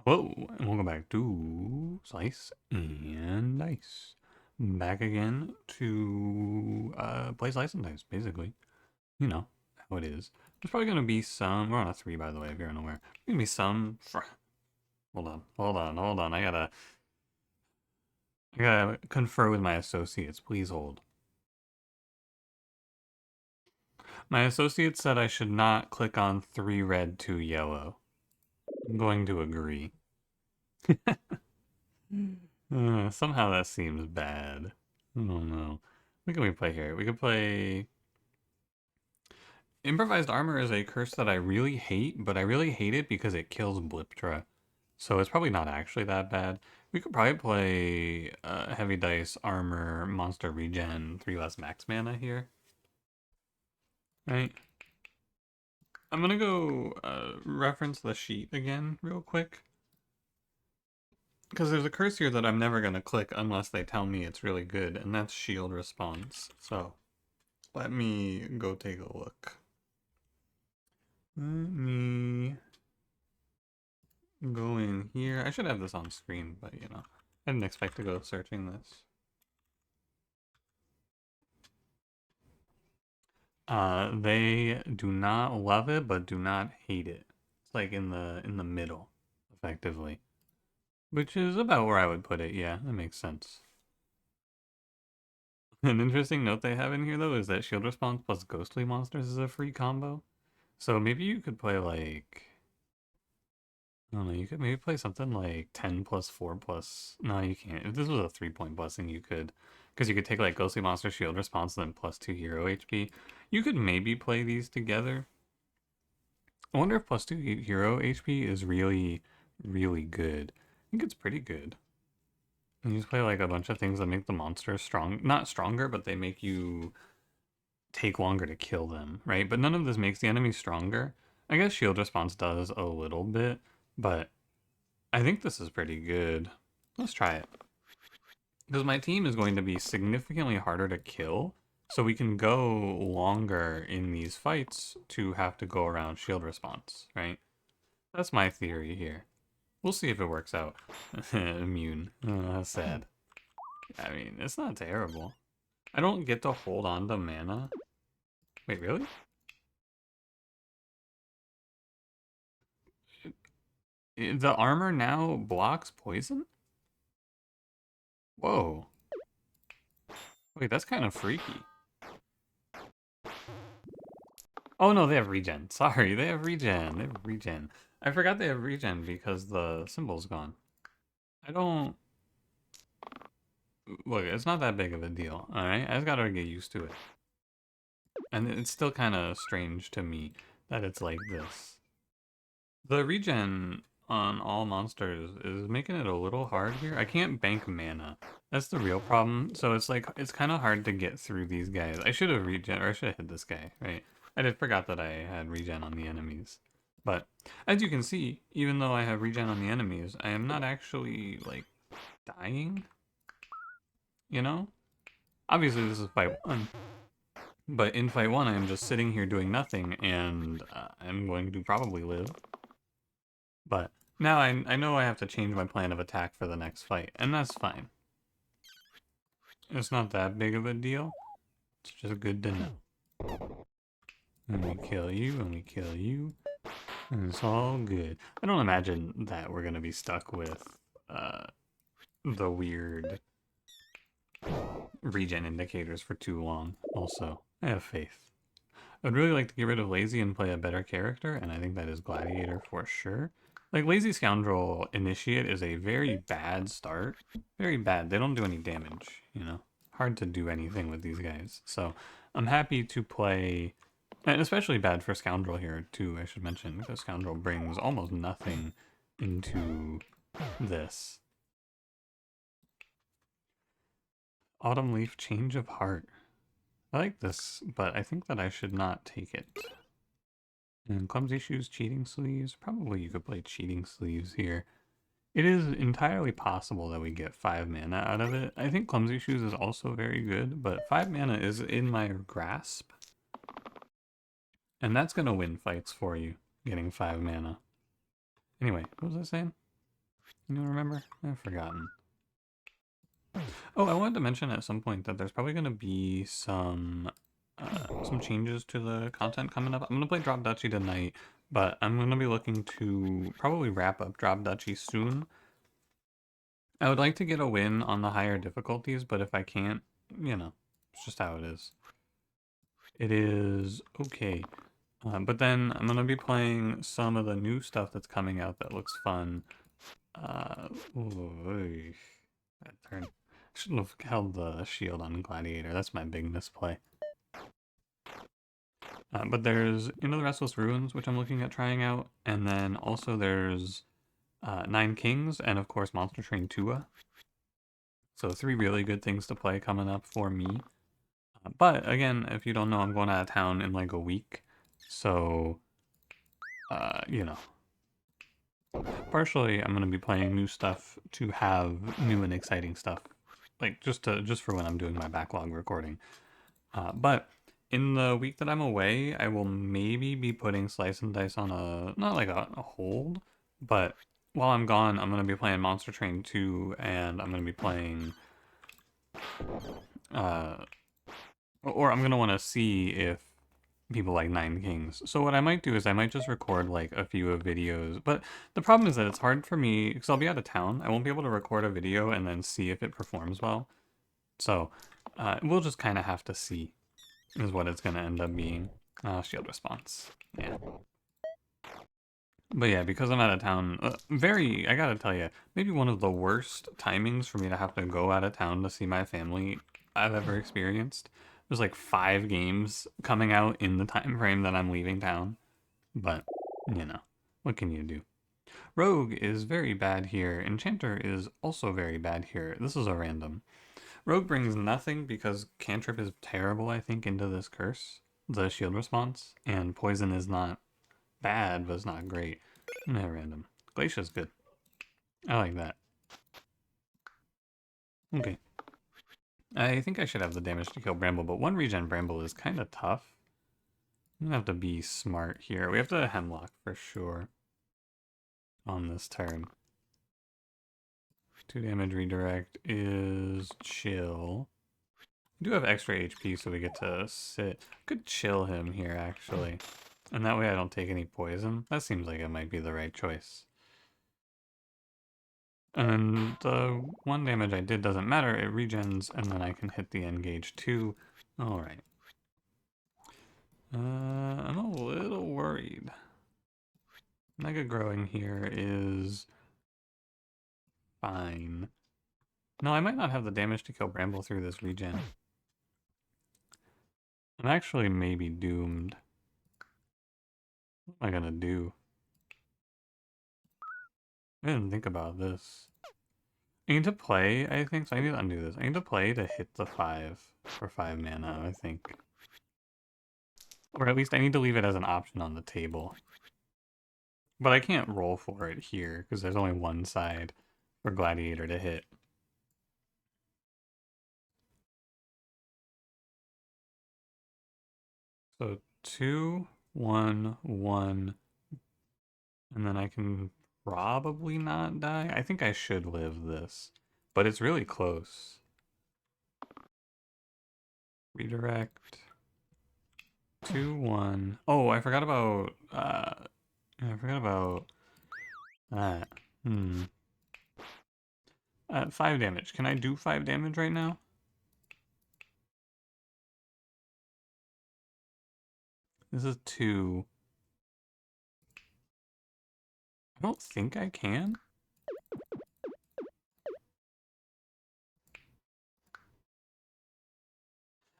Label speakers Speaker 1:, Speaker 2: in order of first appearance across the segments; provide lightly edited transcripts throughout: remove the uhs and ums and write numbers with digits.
Speaker 1: Whoa, and we'll go back to Slice and Dice. Back again to play Slice and Dice, basically. You know how it is. There's probably going to be some, we're on a 3 by the way, if you're unaware. There's going to be some, hold on. I gotta confer with my associates. Please hold. My associate said I should not click on 3 red, 2 yellow. I'm going to agree. Somehow that seems bad. I don't know. What can we play here? We could play... Improvised Armor is a curse that I really hate, but I really hate it because it kills Bliptra. So it's probably not actually that bad. We could probably play Heavy Dice, Armor, Monster Regen, 3 less max mana here. Right? I'm gonna go reference the sheet again real quick. Because there's a curse here that I'm never gonna click unless they tell me it's really good, and that's Shield Response. So, let me go take a look. Let me go in here. I should have this on screen, but you know, I didn't expect to go searching this. They do not love it, but do not hate it. It's like in the middle, effectively. Which is about where I would put it, yeah, that makes sense. An interesting note they have in here, though, is that shield response plus ghostly monsters is a free combo. So maybe you could play, like... I don't know, you could maybe play something like 10 plus 4 plus... No, you can't. If this was a 3-point blessing, you could... Because you could take, like, ghostly monster shield response, then plus 2 hero HP. You could maybe play these together. I wonder if plus 2 hero HP is really, really good. I think it's pretty good. And you just play, like, a bunch of things that make the monsters strong. Not stronger, but they make you take longer to kill them, right? But none of this makes the enemy stronger. I guess shield response does a little bit, but I think this is pretty good. Let's try it. Because my team is going to be significantly harder to kill, so we can go longer in these fights to have to go around shield response, right? That's my theory here. We'll see if it works out. Immune. Oh, that's sad. I mean, it's not terrible. I don't get to hold on to mana. Wait, really? The armor now blocks poison? Whoa. Wait, that's kind of freaky. Oh no, they have regen. Sorry, they have regen. They have regen. I forgot they have regen because the symbol's gone. I don't... Look, it's not that big of a deal, alright? I just gotta get used to it. And it's still kind of strange to me that it's like this. The regen on all monsters is making it a little hard here. I can't bank mana. That's the real problem. So it's like, it's kind of hard to get through these guys. I should have regen, or I should have hit this guy, right? I did forgot that I had regen on the enemies. But as you can see, even though I have regen on the enemies, I am not actually like dying, you know? Obviously this is fight 1, but in fight 1 I am just sitting here doing nothing and I'm going to probably live. But now I know I have to change my plan of attack for the next fight, and that's fine. It's not that big of a deal. It's just good to know. And we kill you, and we kill you, and it's all good. I don't imagine that we're gonna be stuck with the weird regen indicators for too long. Also, I have faith. I'd really like to get rid of Lazy and play a better character, and I think that is Gladiator for sure. Like, Lazy Scoundrel Initiate is a very bad start. Very bad. They don't do any damage, you know? Hard to do anything with these guys. So, I'm happy to play... And especially bad for Scoundrel here, too, I should mention, because Scoundrel brings almost nothing into this. Autumn Leaf Change of Heart. I like this, but I think that I should not take it. And Clumsy Shoes, Cheating Sleeves. Probably you could play Cheating Sleeves here. It is entirely possible that we get 5 mana out of it. I think Clumsy Shoes is also very good, but 5 mana is in my grasp. And that's going to win fights for you, getting 5 mana. Anyway, what was I saying? Anyone remember? I've forgotten. Oh, I wanted to mention at some point that there's probably going to be some changes to the content coming up. I'm going to play Drop Duchy tonight, but I'm going to be looking to probably wrap up Drop Duchy soon. I would like to get a win on the higher difficulties, but if I can't, you know, it's just how it is. It is okay. But then I'm going to be playing some of the new stuff that's coming out that looks fun. Ooh, that turn. Shouldn't have held the shield on Gladiator. That's my big misplay. But there's Into the Restless Ruins, which I'm looking at trying out, and then also there's Nine Kings, and of course Monster Train 2. So 3 really good things to play coming up for me. But again, if you don't know, I'm going out of town in like a week, so you know, partially I'm gonna be playing new stuff to have new and exciting stuff, like just for when I'm doing my backlog recording. But in the week that I'm away, I will maybe be putting Slice and Dice on not like a hold, but while I'm gone, I'm going to be playing Monster Train 2, and I'm going to be playing, uh, or I'm going to want to see if people like Nine Kings. So what I might do is I might just record like a few of videos, but the problem is that it's hard for me, because I'll be out of town. I won't be able to record a video and then see if it performs well. So we'll just kind of have to see. Is what it's gonna end up being. Shield response. Yeah. But yeah, because I'm out of town, I gotta tell you, maybe one of the worst timings for me to have to go out of town to see my family I've ever experienced. There's like 5 games coming out in the time frame that I'm leaving town. But, you know, what can you do? Rogue is very bad here. Enchanter is also very bad here. This is a random. Rogue brings nothing because Cantrip is terrible, I think, into this curse, the shield response, and Poison is not bad, but it's not great. Random. Glacia's good. I like that. Okay. I think I should have the damage to kill Bramble, but 1 regen Bramble is kind of tough. I'm gonna have to be smart here. We have to Hemlock for sure on this turn. 2 damage redirect is chill. We do have extra HP, so we get to sit. Could chill him here, actually. And that way I don't take any poison. That seems like it might be the right choice. And then the 1 damage I did doesn't matter. It regens, and then I can hit the engage too. Alright. I'm a little worried. Mega growing here is fine. No, I might not have the damage to kill Bramble through this regen. I'm actually maybe doomed. What am I gonna do? I didn't think about this. I need to play, I think, so I need to undo this. I need to play to hit the 5 for 5 mana, I think. Or at least I need to leave it as an option on the table. But I can't roll for it here, because there's only one side for Gladiator to hit. So 2, 1, 1, and then I can probably not die. I think I should live this, but it's really close. Redirect. 2, 1. Oh, I forgot about that. 5 damage. Can I do 5 damage right now? This is 2. I don't think I can.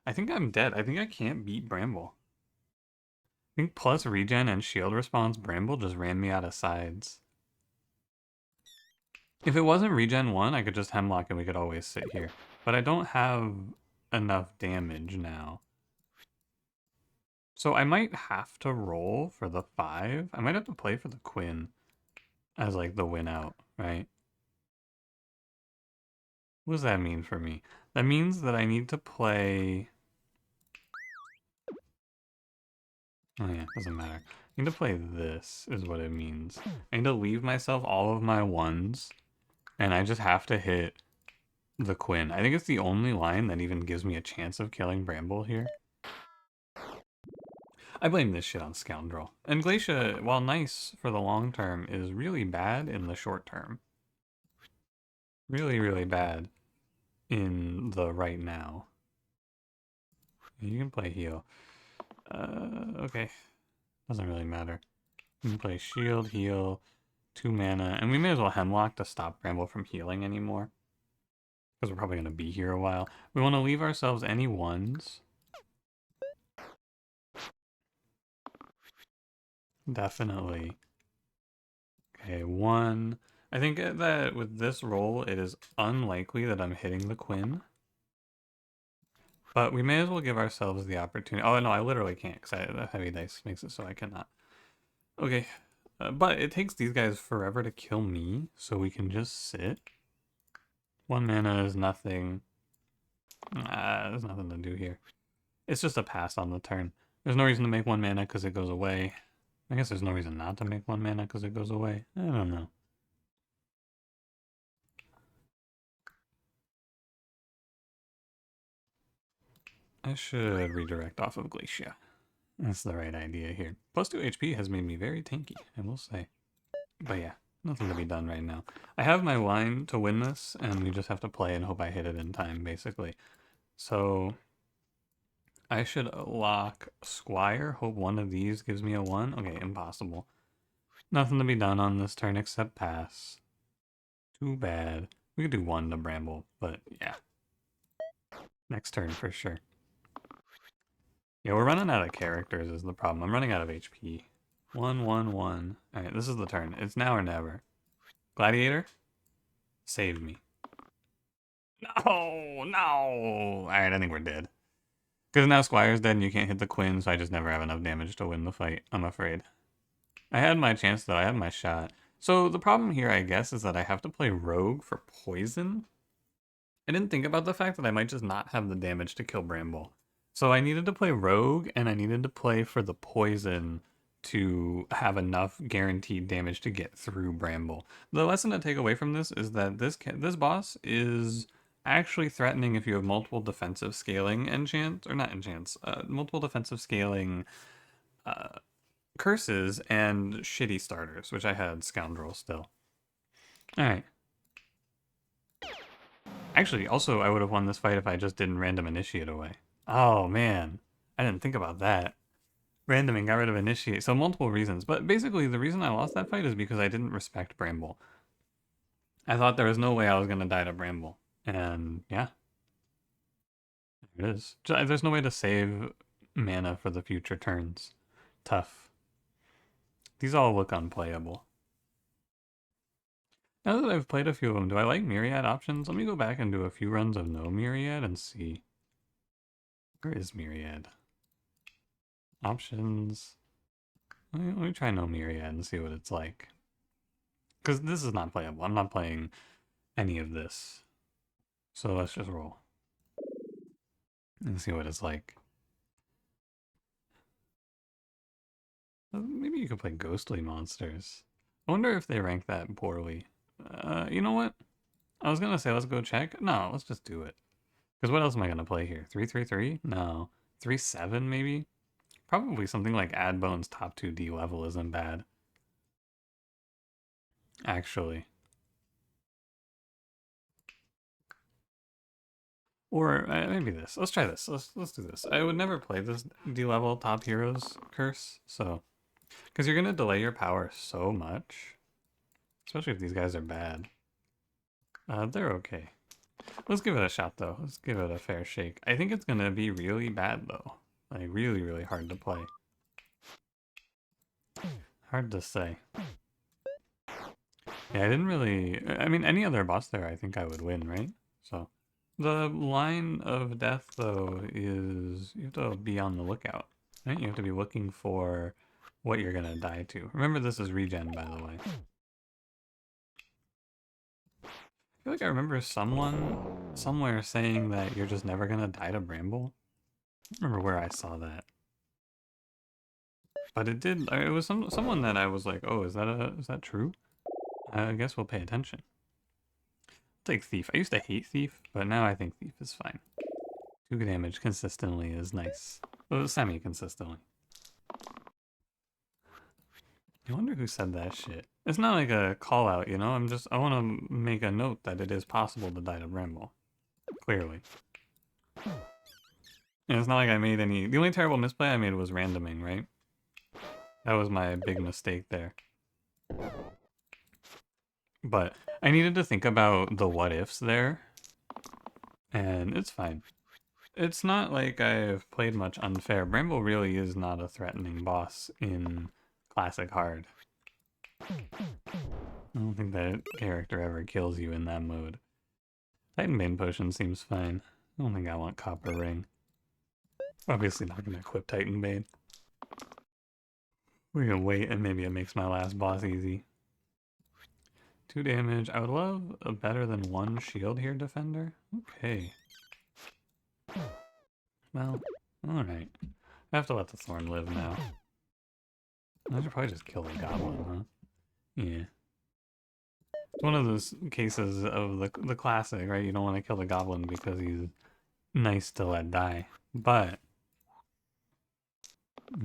Speaker 1: I think I'm dead. I think I can't beat Bramble. I think plus regen and shield response Bramble just ran me out of sides. If it wasn't regen 1, I could just Hemlock and we could always sit here. But I don't have enough damage now. So I might have to roll for the 5. I might have to play for the Quinn as like the win out, right? What does that mean for me? That means that I need to play... Oh yeah, doesn't matter. I need to play this, is what it means. I need to leave myself all of my ones, and I just have to hit the Quinn. I think it's the only line that even gives me a chance of killing Bramble here. I blame this shit on Scoundrel. And Glacia, while nice for the long term, is really bad in the short term. Really, really bad in the right now. You can play heal. Okay. Doesn't really matter. You can play shield, heal, 2 mana, and we may as well Hemlock to stop Bramble from healing anymore. Because we're probably going to be here a while. We want to leave ourselves any ones. Definitely. Okay, 1. I think that with this roll, it is unlikely that I'm hitting the Quinn. But we may as well give ourselves the opportunity. Oh, no, I literally can't because the heavy dice makes it so I cannot. Okay, but it takes these guys forever to kill me, so we can just sit. 1 mana is nothing. There's nothing to do here. It's just a pass on the turn. There's no reason to make 1 mana because it goes away. I guess there's no reason not to make 1 mana because it goes away. I don't know. I should redirect off of Glacia. That's the right idea here. Plus 2 HP has made me very tanky, I will say. But yeah, nothing to be done right now. I have my line to win this, and we just have to play and hope I hit it in time, basically. So I should lock Squire, hope one of these gives me a 1. Okay, impossible. Nothing to be done on this turn except pass. Too bad. We could do 1 to Bramble, but yeah. Next turn for sure. Yeah, we're running out of characters is the problem. I'm running out of HP. 1, 1, 1. Alright, this is the turn. It's now or never. Gladiator? Save me. No, no. Alright, I think we're dead. Because now Squire's dead and you can't hit the Quinn, so I just never have enough damage to win the fight, I'm afraid. I had my chance though, I had my shot. So the problem here, I guess, is that I have to play Rogue for poison. I didn't think about the fact that I might just not have the damage to kill Bramble. So I needed to play Rogue, and I needed to play for the poison to have enough guaranteed damage to get through Bramble. The lesson to take away from this is that this boss is actually threatening if you have multiple defensive scaling enchants, or not enchants, multiple defensive scaling curses and shitty starters, which I had Scoundrel still. Alright. Actually, also, I would have won this fight if I just didn't random initiate away. Oh, man. I didn't think about that. Randoming got rid of initiate. So multiple reasons. But basically, the reason I lost that fight is because I didn't respect Bramble. I thought there was no way I was going to die to Bramble. And, yeah. There it is. There's no way to save mana for the future turns. Tough. These all look unplayable. Now that I've played a few of them, do I like Myriad options? Let me go back and do a few runs of no Myriad and see. Where is Myriad? Options. Let me try no Myriad and see what it's like. Because this is not playable. I'm not playing any of this. So let's just roll. And see what it's like. Maybe you could play ghostly monsters. I wonder if they rank that poorly. You know what? I was gonna say let's go check. No, let's just do it. Because what else am I gonna play here? 3-3-3? No. 3-7 maybe? Probably something like Adbone's top 2D level isn't bad. Actually. Or maybe this. Let's try this. Let's do this. I would never play this D level top heroes curse, so because you're gonna delay your power so much, especially if these guys are bad. They're okay. Let's give it a shot though. Let's give it a fair shake. I think it's gonna be really bad though, like really, really hard to play. Hard to say. Yeah, I didn't really. I mean, any other boss there, I think I would win, right? So. The line of death, though, is you have to be on the lookout, right? You have to be looking for what you're gonna die to. Remember, this is regen, by the way. I feel like I remember someone somewhere saying that you're just never gonna die to Bramble. I don't remember where I saw that. But it did. It was someone that I was like, oh, is that true? I guess we'll pay attention. I'll take Thief. I used to hate Thief, but now I think Thief is fine. 2 damage consistently is nice. Well, semi-consistently. I wonder who said that shit. It's not like a call out, you know? I want to make a note that it is possible to die to Bramble. Clearly. And it's not like I made any... The only terrible misplay I made was randoming, right? That was my big mistake there. But I needed to think about the what ifs there. And it's fine. It's not like I've played much unfair. Bramble really is not a threatening boss in Classic Hard. I don't think that character ever kills you in that mode. Titanbane potion seems fine. I don't think I want Copper Ring. Obviously not gonna equip Titanbane. We're gonna wait and maybe it makes my last boss easy. 2 damage. I would love a better than 1 shield here, Defender. Okay. Well, alright. I have to let the Thorn live now. I should probably just kill the Goblin, huh? Yeah. It's one of those cases of the classic, right? You don't want to kill the Goblin because he's nice to let die. But,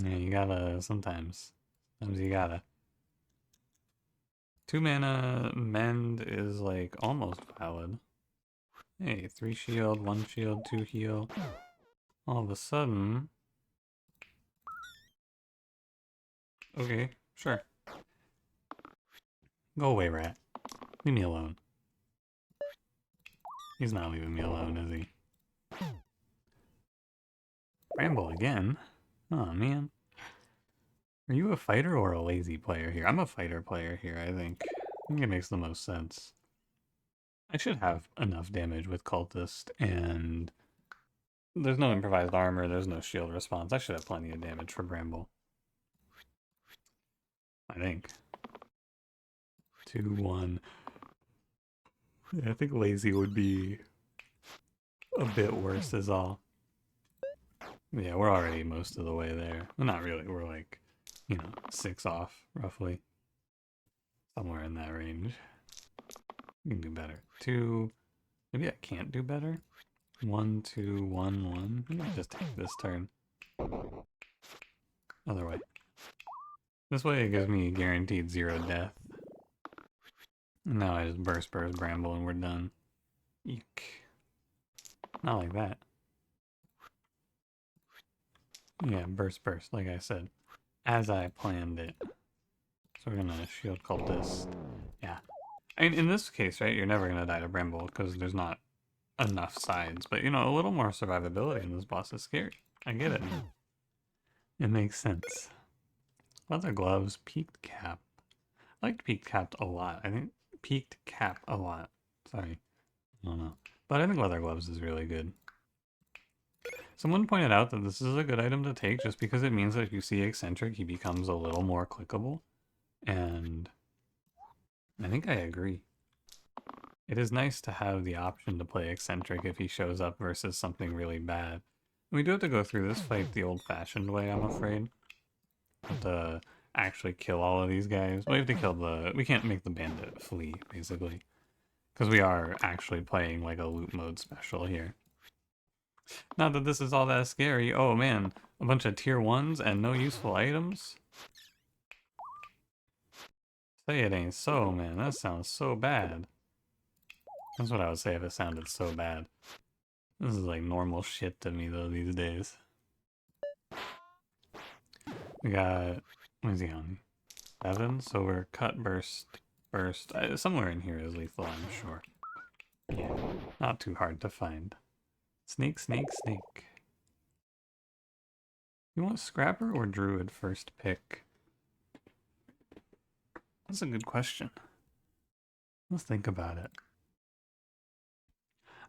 Speaker 1: yeah, you gotta sometimes. Sometimes you gotta. 2 mana mend is like almost valid. Hey, 3 shield, 1 shield, 2 heal. All of a sudden... Okay, sure. Go away, rat. Leave me alone. He's not leaving me alone, is he? Bramble again? Oh, man. Are you a fighter or a lazy player here? I'm a fighter player here, I think. I think it makes the most sense. I should have enough damage with Cultist, and there's no improvised armor, there's no shield response. I should have plenty of damage for Bramble. I think. 2-1. Yeah, I think lazy would be a bit worse is all. Yeah, we're already most of the way there. Well, not really, we're like, 6 off, roughly. Somewhere in that range. We can do better. 2, maybe I can't do better? 1, 2, 1, 1. Maybe I'll just take this turn. Other way. This way it gives me guaranteed 0 death. And now I just burst Bramble and we're done. Eek. Not like that. Yeah, burst, like I said. As I planned it. So we're gonna shield Cultist. Yeah. I mean, in this case, right, you're never gonna die to Bramble because there's not enough sides. But, a little more survivability in this boss is scary. I get it. It makes sense. Leather gloves, peaked cap. I liked peaked cap a lot. I think peaked cap a lot. Sorry. I don't know. But I think leather gloves is really good. Someone pointed out that this is a good item to take just because it means that if you see eccentric, he becomes a little more clickable. And I think I agree. It is nice to have the option to play eccentric if he shows up versus something really bad. We do have to go through this fight the old-fashioned way, I'm afraid. To actually kill all of these guys. We have to kill we can't make the bandit flee, basically. Because we are actually playing like a loot mode special here. Not that this is all that scary. Oh man, a bunch of tier 1s and no useful items? Say it ain't so, man. That sounds so bad. That's what I would say if it sounded so bad. This is like normal shit to me though these days. We got... What is he on? 7? So we're cut, burst. Somewhere in here is lethal, I'm sure. Yeah, not too hard to find. Snake, snake, snake. You want Scrapper or Druid first pick? That's a good question. Let's think about it.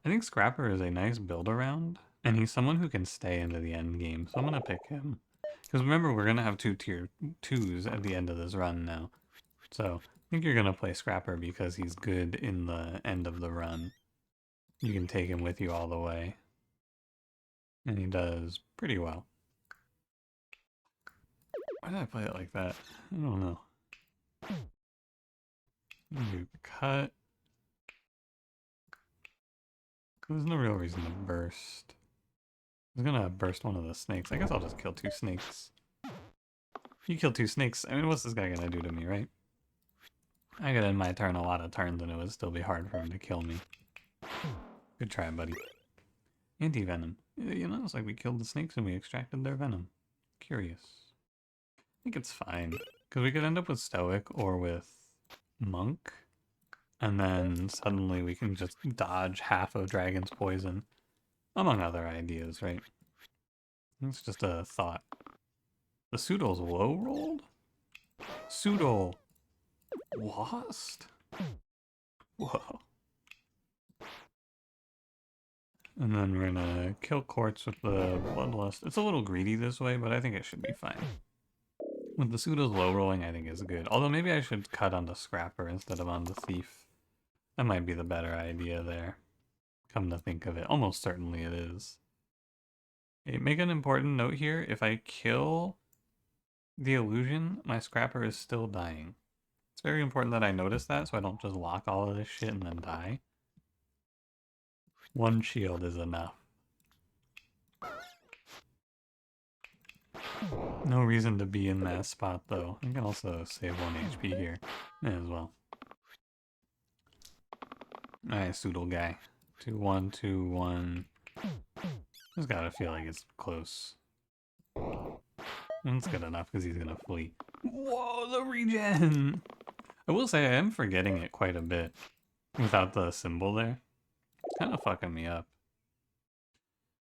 Speaker 1: I think Scrapper is a nice build around, and he's someone who can stay into the end game, so I'm gonna pick him. Because remember, we're gonna have 2 tier 2s at the end of this run now. So I think you're gonna play Scrapper because he's good in the end of the run. You can take him with you all the way. And he does pretty well. Why did I play it like that? I don't know. You cut. There's no real reason to burst. I was gonna burst one of the snakes. I guess I'll just kill 2 snakes. If you kill 2 snakes, I mean, what's this guy gonna do to me, right? I could end my turn a lot of turns and it would still be hard for him to kill me. Good try, buddy. Anti-venom. You know, it's like we killed the snakes and we extracted their venom. Curious. I think it's fine. Because we could end up with Stoic or with Monk. And then suddenly we can just dodge half of Dragon's poison. Among other ideas, right? It's just a thought. The Pseudo's low rolled? Pseudo lost? Whoa. And then we're gonna kill Quartz with the Bloodlust. It's a little greedy this way, but I think it should be fine. With the Pseudo's low rolling, I think is good. Although maybe I should cut on the Scrapper instead of on the Thief. That might be the better idea there. Come to think of it. Almost certainly it is. Okay, make an important note here. If I kill the illusion, my Scrapper is still dying. It's very important that I notice that so I don't just lock all of this shit and then die. 1 shield is enough. No reason to be in that spot though. I can also save 1 HP here as well. Alright, Pseudo guy. 2-1, 2-1. Just gotta feel like it's close. That's good enough because he's gonna flee. Whoa, the regen! I will say I am forgetting it quite a bit without the symbol there. It's kind of fucking me up.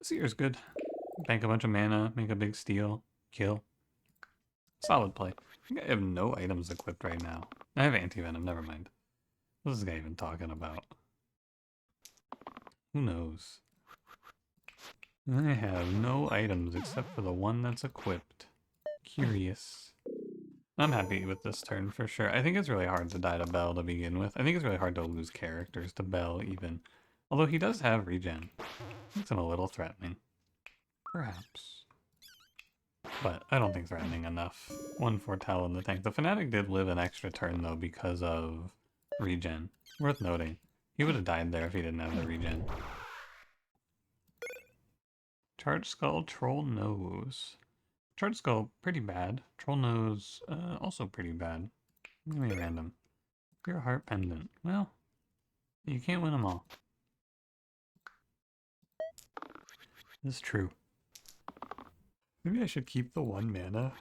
Speaker 1: Seer's good. Bank a bunch of mana, make a big steal, kill. Solid play. I think I have no items equipped right now. I have anti-venom, never mind. What's this guy even talking about? Who knows? I have no items except for the one that's equipped. Curious. I'm happy with this turn for sure. I think it's really hard to die to Bell to begin with. I think it's really hard to lose characters to Bell even. Although he does have regen. Makes him a little threatening. Perhaps. But I don't think threatening enough. 1 Foretell in the tank. The Fnatic did live an extra turn though because of regen. Worth noting. He would have died there if he didn't have the regen. Charge Skull, Troll Nose. Charge Skull, pretty bad. Troll Nose, also pretty bad. Give me random. Pure Heart Pendant. Well, you can't win them all. This is true. Maybe I should keep the 1 mana.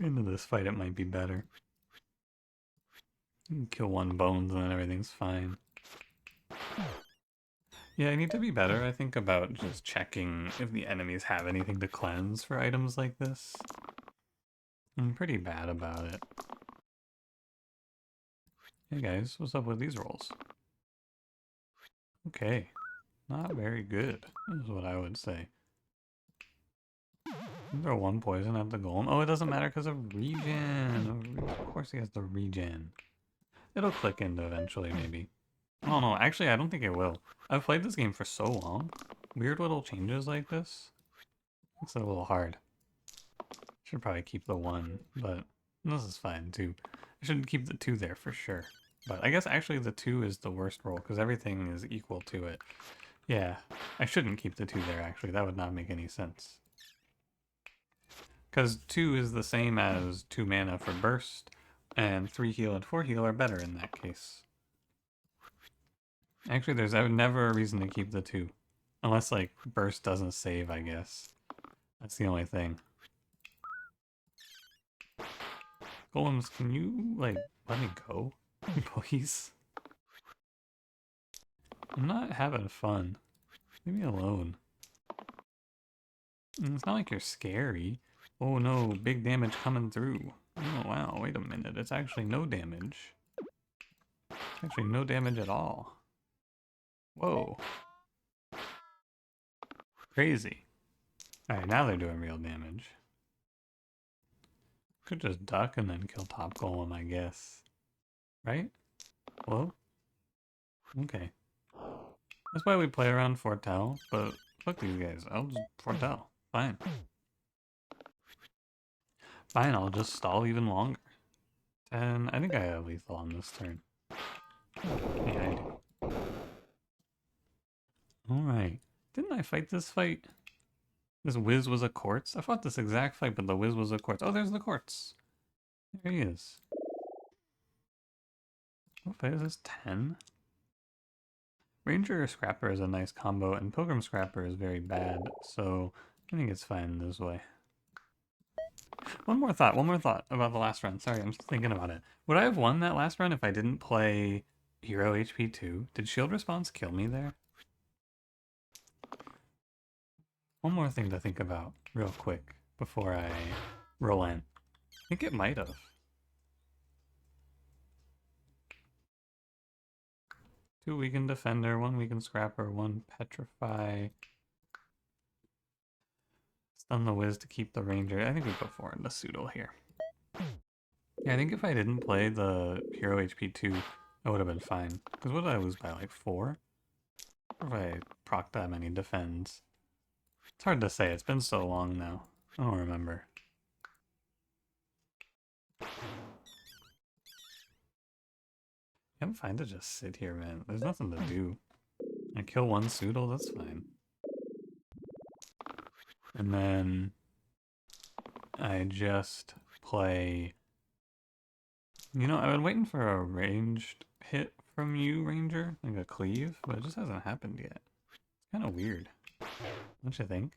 Speaker 1: Into this fight it might be better. You can kill 1 bones and then everything's fine. Yeah, I need to be better, I think, about just checking if the enemies have anything to cleanse for items like this. I'm pretty bad about it. Hey guys, what's up with these rolls? Okay, not very good, is what I would say. Throw 1 poison at the golem. Oh, it doesn't matter because of regen. Of course he has the regen. It'll click into eventually, maybe. Oh no, actually I don't think it will. I've played this game for so long. Weird little changes like this. It's a little hard. Should probably keep the 1, but this is fine too. I should keep the 2 there for sure. But I guess actually the 2 is the worst roll because everything is equal to it. Yeah, I shouldn't keep the 2 there actually. That would not make any sense. Because 2 is the same as 2 mana for burst, and 3 heal and 4 heal are better in that case. Actually, there's never a reason to keep the 2. Unless, like, burst doesn't save, I guess. That's the only thing. Golems, can you, like, let me go? Please? I'm not having fun. Leave me alone. It's not like you're scary. Oh no, big damage coming through. Oh wow, wait a minute. It's actually no damage. It's actually no damage at all. Whoa. Crazy. Alright, now they're doing real damage. Could just duck and then kill top golem, I guess. Right? Hello? Okay. That's why we play around Foretell, but fuck these guys. I'll just Foretell. Fine. Fine, I'll just stall even longer. And I think I have lethal on this turn. Yeah, I do. Alright. Didn't I fight this fight? This Wiz was a quartz? I fought this exact fight, but the Wiz was a quartz. Oh, there's the quartz. There he is. What fight is this? 10? Ranger or Scrapper is a nice combo, and Pilgrim Scrapper is very bad, so I think it's fine this way. One more thought about the last run. Sorry, I'm just thinking about it. Would I have won that last run if I didn't play Hero HP 2? Did shield response kill me there? One more thing to think about real quick before I relent. I think it might have. 2 weakened defender, 1 weakened scrapper, 1 petrify. Stun the Wiz to keep the ranger. I think we go for the pseudo here. Yeah, I think if I didn't play the Hero HP 2, I would have been fine. Because what did I lose by, like 4? Or if I proc that many defends? It's hard to say, it's been so long now. I don't remember. I'm fine to just sit here, man. There's nothing to do. I kill one pseudo, that's fine. And then I just play... You know, I've been waiting for a ranged hit from you, Ranger, like a cleave, but it just hasn't happened yet. It's kind of weird, don't you think?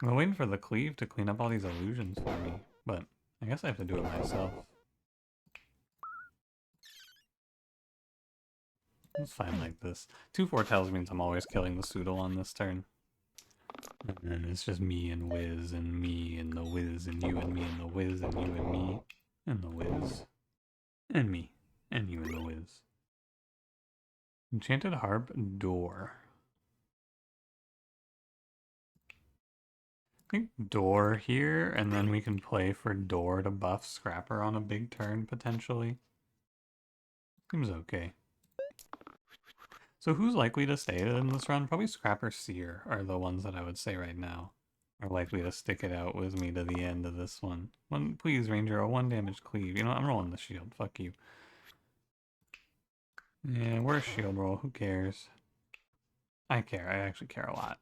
Speaker 1: I'm waiting for the cleave to clean up all these illusions for me, but I guess I have to do it myself. It's fine like this. 2 foretells means I'm always killing the pseudo on this turn. And then it's just me and Wiz and me and the Wiz and you and me and the Wiz and you and me and the Wiz. And me. And you and the Wiz. Enchanted Harp Door. I think Door here, and then we can play for Door to buff Scrapper on a big turn, potentially. Seems okay. So who's likely to stay in this run? Probably Scrapper Seer are the ones that I would say right now are likely to stick it out with me to the end of this one. Please, Ranger, a 1 damage cleave. You know, I'm rolling the shield. Fuck you. Yeah, where's shield roll? Who cares? I care. I actually care a lot.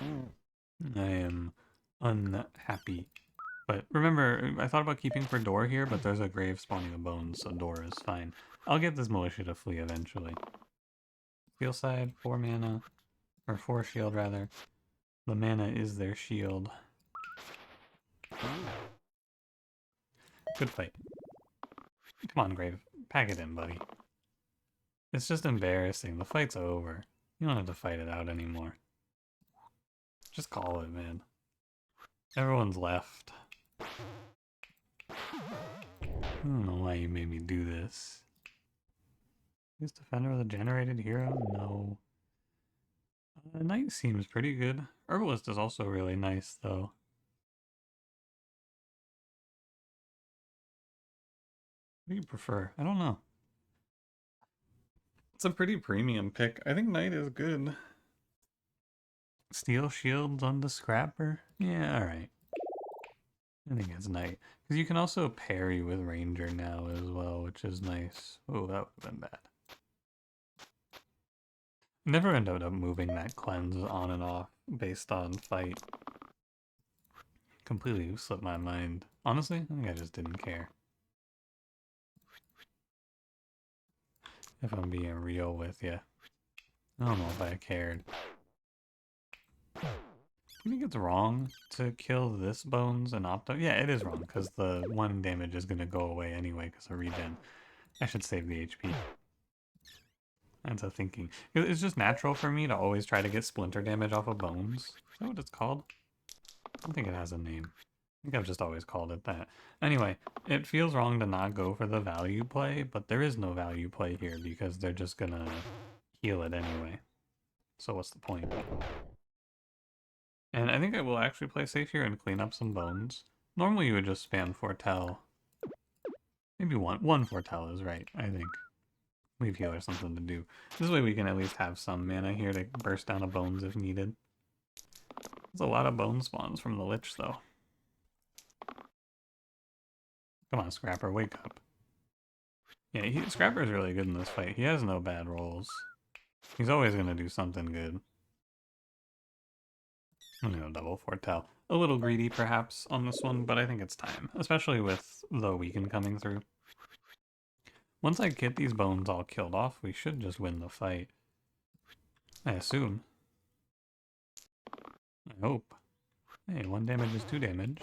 Speaker 1: I am unhappy. But remember, I thought about keeping for Door here, but there's a grave spawning a bones, so Door is fine. I'll get this militia to flee eventually. Steel side, 4 mana. Or 4 shield, rather. The mana is their shield. Good fight. Come on, Grave. Pack it in, buddy. It's just embarrassing. The fight's over. You don't have to fight it out anymore. Just call it, man. Everyone's left. I don't know why you made me do this. Is Defender the generated hero? No. Knight seems pretty good. Herbalist is also really nice, though. What do you prefer? I don't know. It's a pretty premium pick. I think Knight is good. Steel shields on the Scrapper? Yeah, alright. I think it's Knight. Because you can also parry with Ranger now as well, which is nice. Oh, that would have been bad. Never ended up moving that cleanse on and off based on fight. Completely slipped my mind. Honestly, I think I just didn't care. If I'm being real with you. I don't know if I cared. You think it's wrong to kill this Bones and Opto? Yeah, it is wrong, because the 1 damage is going to go away anyway because of regen. I should save the HP. That's a thinking. It's just natural for me to always try to get splinter damage off of Bones. Is that what it's called? I don't think it has a name. I think I've just always called it that. Anyway, it feels wrong to not go for the value play, but there is no value play here because they're just gonna heal it anyway. So what's the point? And I think I will actually play safe here and clean up some Bones. Normally you would just spam Foretell. Maybe one Foretell is right, I think. Leave healer something to do. This way we can at least have some mana here to burst down a Bones if needed. There's a lot of bone spawns from the Lich, though. Come on, Scrapper, wake up. Yeah, Scrapper's really good in this fight. He has no bad rolls. He's always going to do something good. I'm going to go double foretell. A little greedy, perhaps, on this one, but I think it's time. Especially with the weaken coming through. Once I get these bones all killed off, we should just win the fight. I assume. I hope. Hey, 1 damage is 2 damage.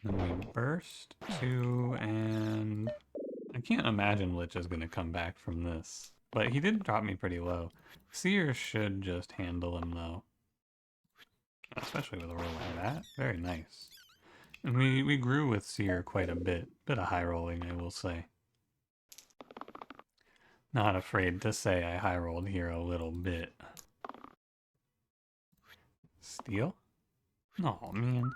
Speaker 1: Then we burst, 2, and... I can't imagine Lich is going to come back from this. But he did drop me pretty low. Seer should just handle him, though. Especially with a roll like that. Very nice. And we grew with Seer quite a bit. Bit of high rolling, I will say. Not afraid to say I high rolled here a little bit. Steal? Oh, man.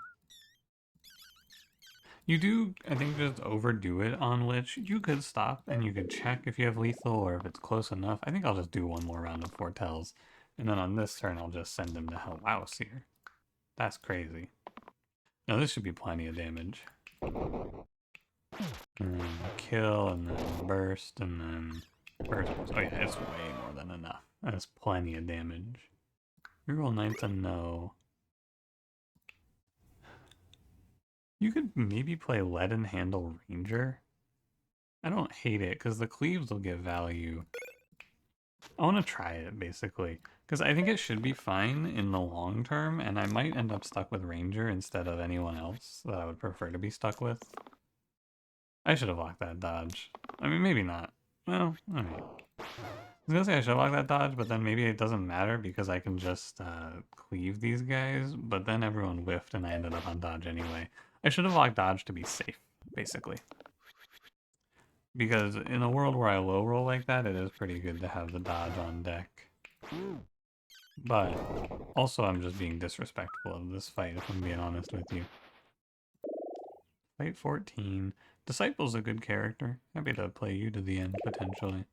Speaker 1: You do, I think, just overdo it on Lich. You could stop and you could check if you have lethal or if it's close enough. I think I'll just do one more round of foretells. And then on this turn, I'll just send him to hell. Wow, Seer. That's crazy. Now this should be plenty of damage. And then kill, and then burst, and then burst. Oh yeah, it's way more than enough. That's plenty of damage. Reroll 9 to no. You could maybe play Lead and Handle Ranger. I don't hate it, because the cleaves will give value. I want to try it, basically. Because I think it should be fine in the long term, and I might end up stuck with Ranger instead of anyone else that I would prefer to be stuck with. I should have locked that dodge. I mean, maybe not. Well, alright. I was gonna say I should have locked that dodge, but then maybe it doesn't matter because I can just cleave these guys, but then everyone whiffed and I ended up on dodge anyway. I should have locked dodge to be safe, basically. Because in a world where I low roll like that, it is pretty good to have the dodge on deck. But also I'm just being disrespectful of this fight, if I'm being honest with you. Fight 14. Disciple's a good character. Happy to play you to the end, potentially.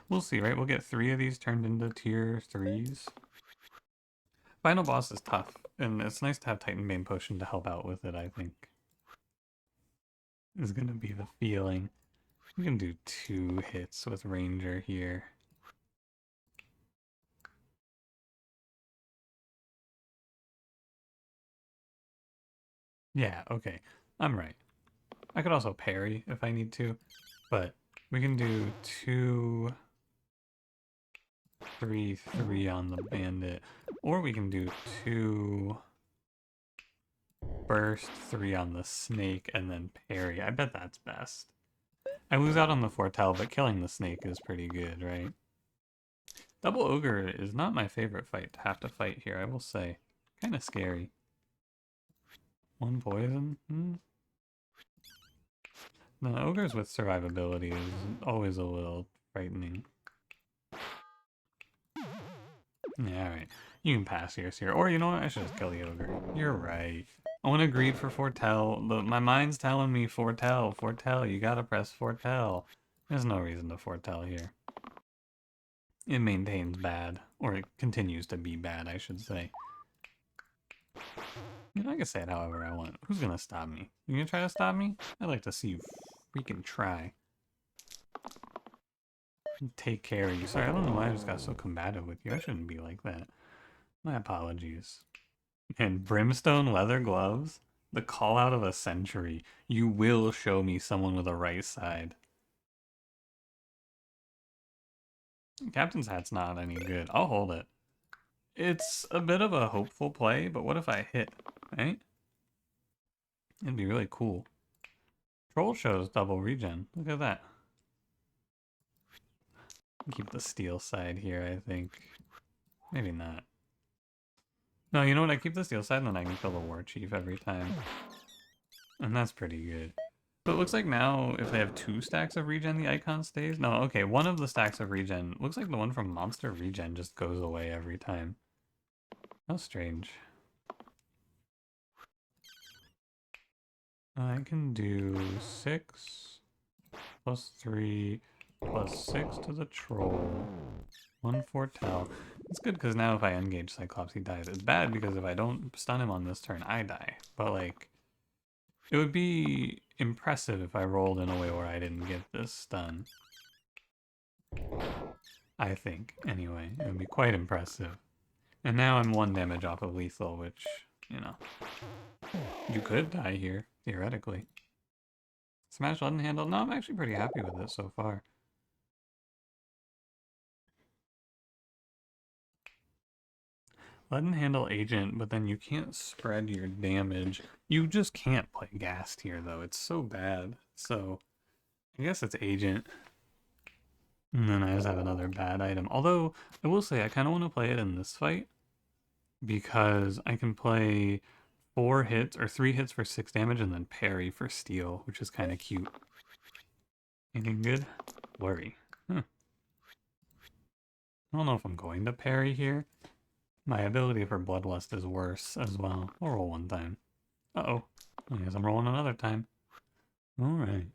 Speaker 1: We'll see, right? We'll get 3 of these turned into tier 3s. Final boss is tough, and it's nice to have Titanbane Potion to help out with it, I think. Is gonna be the feeling. We can do 2 hits with Ranger here. Yeah, okay. I'm right. I could also parry if I need to, but we can do 2, 3, 3 on the bandit, or we can do 2 burst, 3 on the snake, and then parry. I bet that's best. I lose out on the foretell, but killing the snake is pretty good, right? Double ogre is not my favorite fight to have to fight here, I will say. Kind of scary. 1 poison? No, ogres with survivability is always a little frightening. Yeah, alright. You can pass here. Or you know what? I should just kill the ogre. You're right. I want to greed for foretell. My mind's telling me foretell. You gotta press foretell. There's no reason to foretell here. It maintains bad. Or it continues to be bad, I should say. You know, I can say it however I want. Who's gonna stop me? You gonna try to stop me? I'd like to see you freaking try. Take care of you. Sorry, I don't know why I just got so combative with you. I shouldn't be like that. My apologies. And brimstone leather gloves? The call out of a century. You will show me someone with a right side. Captain's hat's not any good. I'll hold it. It's a bit of a hopeful play, but what if I hit, right? It'd be really cool. Troll shows double regen. Look at that. Keep the steel side here, I think. Maybe not. No, you know what? I keep the steel side and then I can kill the war chief every time. And that's pretty good. So it looks like now, if they have 2 stacks of regen, the icon stays? No, okay, one of the stacks of regen, looks like the one from Monster Regen just goes away every time. How strange. I can do 6 plus 3 plus 6 to the troll. 1 foretell. It's good because now if I engage Cyclops, he dies. It's bad because if I don't stun him on this turn, I die. But like, it would be impressive if I rolled in a way where I didn't get this done. I think, anyway. It would be quite impressive. And now I'm 1 damage off of lethal, which, you know, you could die here, theoretically. Smash Leaden Handle? No, I'm actually pretty happy with it so far. Leaden Handle Agent, but then you can't spread your damage. You just can't play Ghast here, though. It's so bad. So, I guess it's Agent. And then I just have another bad item. Although, I will say, I kind of want to play it in this fight. Because I can play 4 hits, or 3 hits for 6 damage, and then parry for steal, which is kind of cute. Anything good? Worry. Huh. I don't know if I'm going to parry here. My ability for Bloodlust is worse as well. I'll roll 1 time. Uh-oh. I guess I'm rolling another time. Alright.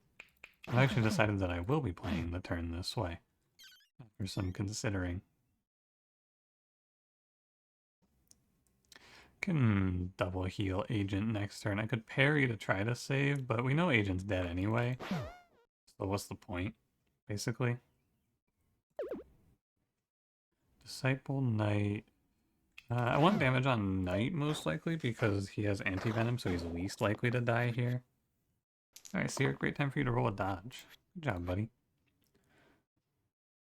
Speaker 1: I've actually decided that I will be playing the turn this way. After some considering. Can double heal Agent next turn. I could parry to try to save, but we know Agent's dead anyway. So what's the point, basically? Disciple Knight. I want damage on Knight most likely because he has anti-venom, so he's least likely to die here. Alright, Seer, great time for you to roll a dodge. Good job, buddy.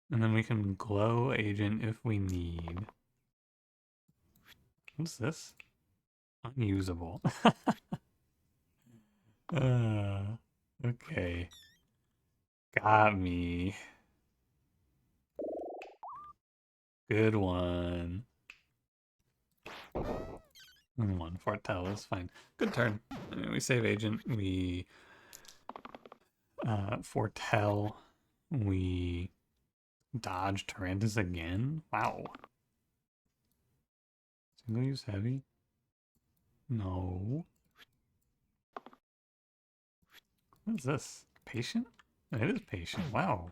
Speaker 1: And then we can glow Agent if we need. What's this? Unusable. Okay. Got me. Good one. One Foretell is fine. Good turn. We save Agent. We Foretell. We dodge Tyrannus again. Wow. Single use heavy? No. What is this? Patient? It is patient. Wow.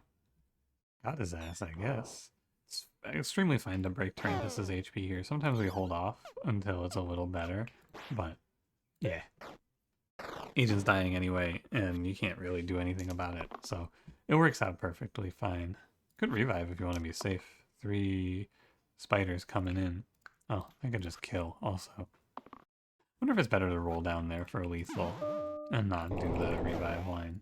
Speaker 1: Got his ass, I guess. It's extremely fine to break Tyrannus's HP here. Sometimes we hold off until it's a little better, but yeah. Agent's dying anyway, and you can't really do anything about it, so it works out perfectly fine. Could revive if you want to be safe. 3 spiders coming in. Oh, I could just kill also. Wonder if it's better to roll down there for lethal and not do the revive line.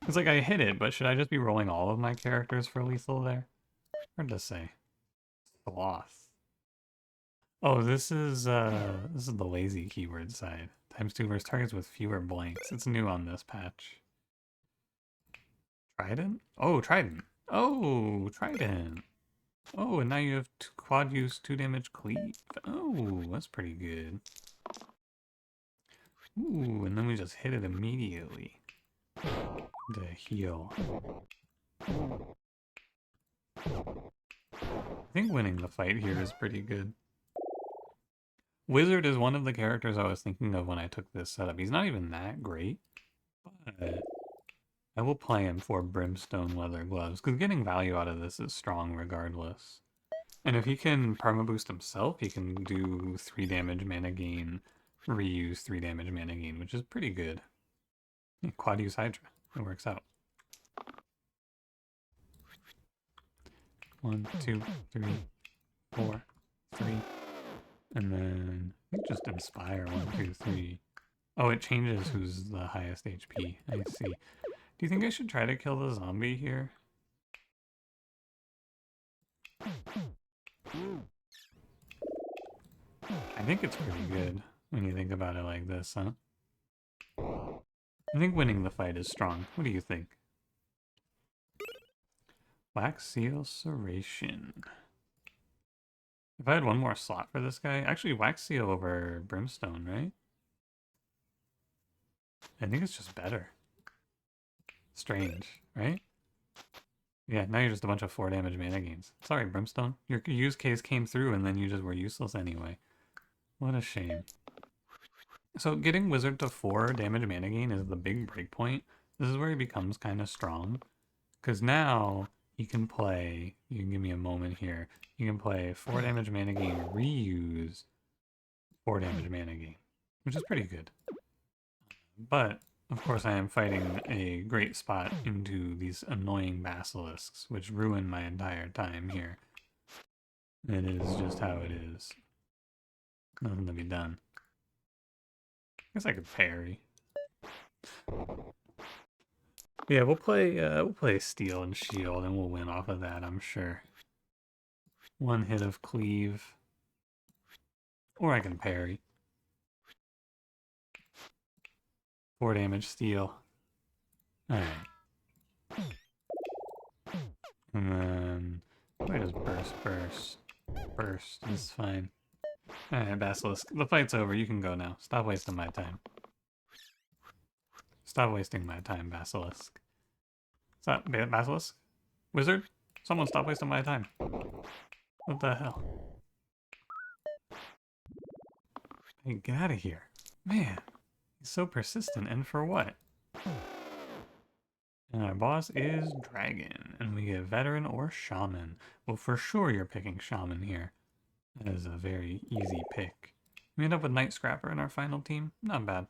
Speaker 1: It's like I hit it, but should I just be rolling all of my characters for lethal there? Hard to say. Sloth. Oh, this is the lazy keyword side. ×2 versus targets with fewer blanks. It's new on this patch. Trident? Oh, Trident. Oh, Trident. Oh, and now you have quad use 2 damage cleave. Oh, that's pretty good. Ooh, and then we just hit it immediately to heal. I think winning the fight here is pretty good. Wizard is one of the characters I was thinking of when I took this setup. He's not even that great, but I will play him for Brimstone Leather Gloves, because getting value out of this is strong regardless. And if he can perma-boost himself, he can do 3 damage mana gain, reuse 3 damage mana gain, which is pretty good. Quad use Hydra. It works out. 1, 2, 3, 4, 3. And then I think just Inspire 1, 2, 3. Oh, it changes who's the highest HP. I see. Do you think I should try to kill the zombie here? I think it's pretty good when you think about it like this, huh? I think winning the fight is strong. What do you think? Wax Seal Serration. If I had one more slot for this guy, actually Wax Seal over Brimstone, right? I think it's just better. Strange, right? Yeah, now you're just a bunch of 4 damage mana gains. Sorry, Brimstone. Your use case came through and then you just were useless anyway. What a shame. So getting Wizard to 4 damage mana gain is the big breakpoint. This is where he becomes kind of strong. Because now you can play, you can give me a moment here, you can play 4 damage mana gain, reuse 4 damage mana gain, which is pretty good. But Of course, I am fighting a great spot into these annoying basilisks, which ruin my entire time here. It is just how it is. Nothing to be done. Guess I could parry. Yeah, we'll play Steel and Shield, and we'll win off of that, I'm sure. One hit of Cleave, or I can parry. 4 damage Steel. All right, and then where does burst? It's fine. All right, Basilisk, the fight's over. You can go now. Stop wasting my time. Stop wasting my time, Basilisk. Stop, Basilisk? Wizard? Someone stop wasting my time. What the hell? Hey, get out of here. Man, he's so persistent, and for what? And our boss is Dragon, and we get Veteran or Shaman. Well, for sure you're picking Shaman here. That is a very easy pick. We end up with Night Scrapper in our final team. Not bad.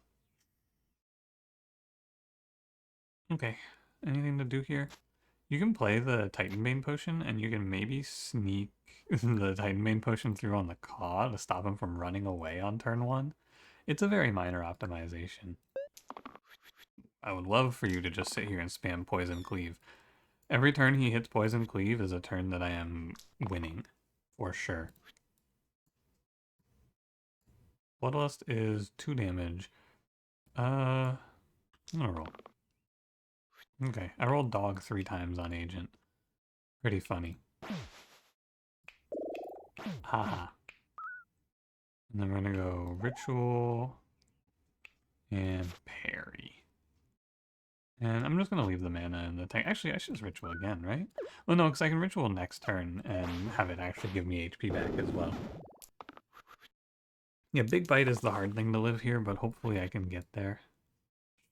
Speaker 1: Okay, anything to do here? You can play the Titan Bane potion, and you can maybe sneak the Titan Bane potion through on the Caw to stop him from running away on turn 1. It's a very minor optimization. I would love for you to just sit here and spam Poison Cleave. Every turn he hits Poison Cleave is a turn that I am winning, for sure. Bloodlust is 2 damage. I'm gonna roll. Okay, I rolled Dog 3 times on Agent. Pretty funny. Haha. And then we're gonna go Ritual and Parry. And I'm just gonna leave the mana in the tank. Actually, I should just Ritual again, right? Well, no, because I can Ritual next turn and have it actually give me HP back as well. Yeah, Big Bite is the hard thing to live here, but hopefully I can get there.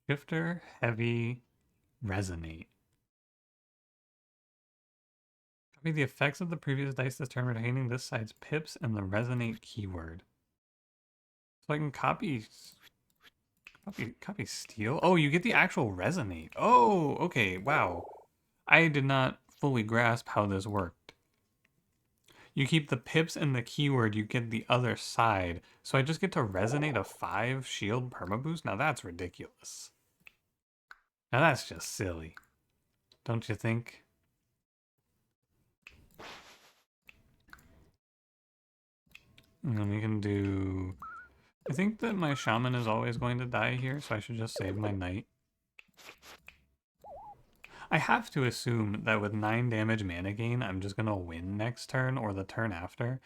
Speaker 1: Shifter, Heavy, Resonate. Copy the effects of the previous dice this turn retaining this side's pips and the Resonate keyword. So I can copy Steel? Oh, you get the actual Resonate. Oh, okay, wow. I did not fully grasp how this worked. You keep the pips and the keyword, you get the other side. So I just get to Resonate a 5 shield permaboost? Now that's ridiculous. Now that's just silly. Don't you think? And then we can do... I think that my Shaman is always going to die here, so I should just save my Knight. I have to assume that with 9 damage mana gain, I'm just going to win next turn or the turn after.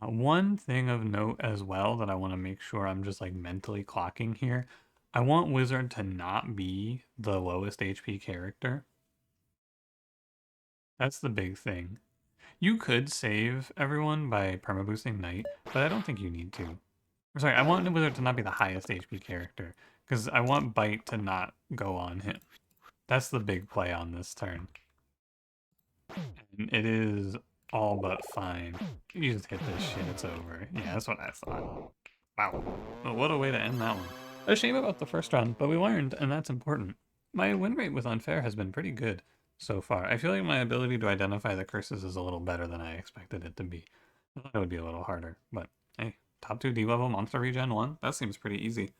Speaker 1: One thing of note as well that I want to make sure I'm just like mentally clocking here. I want Wizard to not be the lowest HP character. That's the big thing. You could save everyone by permaboosting Knight, but I don't think you need to. Or sorry, I want Wizard to not be the highest HP character, because I want Bite to not go on him. That's the big play on this turn. And it is all but fine. You just hit this shit, it's over. Yeah, that's what I thought. Wow. Well, what a way to end that one. A shame about the first round, but we learned, and that's important. My win rate with Unfair has been pretty good so far. I feel like my ability to identify the curses is a little better than I expected it to be. I thought it would be a little harder, but hey, top 2 D-level monster regen 1? That seems pretty easy.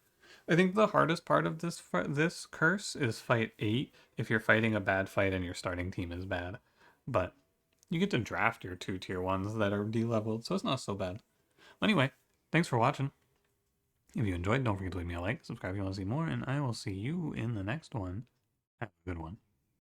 Speaker 1: I think the hardest part of this curse is fight 8 if you're fighting a bad fight and your starting team is bad. But you get to draft your 2 tier 1s that are D-leveled, so it's not so bad. Anyway, thanks for watching. If you enjoyed, don't forget to leave me a like, subscribe if you want to see more, and I will see you in the next one. Have a good one.